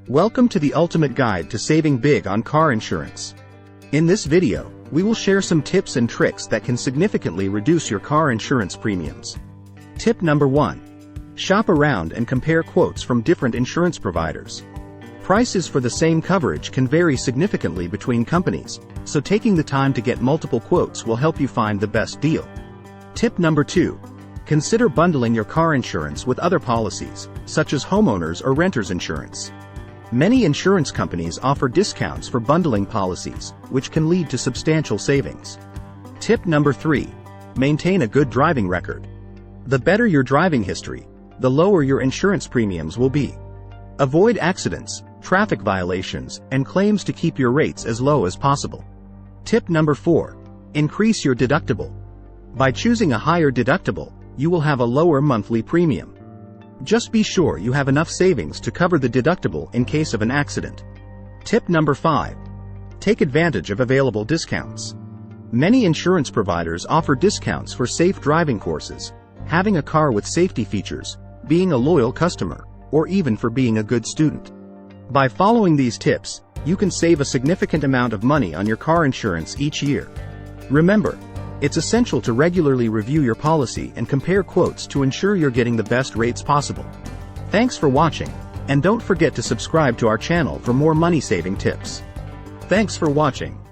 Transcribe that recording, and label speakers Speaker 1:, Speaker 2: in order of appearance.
Speaker 1: Welcome to the ultimate guide to saving big on car insurance. In this video, we will share some tips and tricks that can significantly reduce your car insurance premiums. Tip number 1. Shop around and compare quotes from different insurance providers. Prices for the same coverage can vary significantly between companies, so taking the time to get multiple quotes will help you find the best deal. Tip number 2. Consider bundling your car insurance with other policies, such as homeowners or renters insurance. Many insurance companies offer discounts for bundling policies, which can lead to substantial savings. Tip number 3. Maintain a good driving record. The better your driving history, the lower your insurance premiums will be. Avoid accidents, traffic violations, and claims to keep your rates as low as possible. Tip number 4. Increase your deductible. By choosing a higher deductible, you will have a lower monthly premium. Just be sure you have enough savings to cover the deductible in case of an accident. Tip number 5. Take advantage of available discounts. Many insurance providers offer discounts for safe driving courses, having a car with safety features, being a loyal customer, or even for being a good student. By following these tips, you can save a significant amount of money on your car insurance each year. Remember, it's essential to regularly review your policy and compare quotes to ensure you're getting the best rates possible. Thanks for watching, and don't forget to subscribe to our channel for more money-saving tips. Thanks for watching.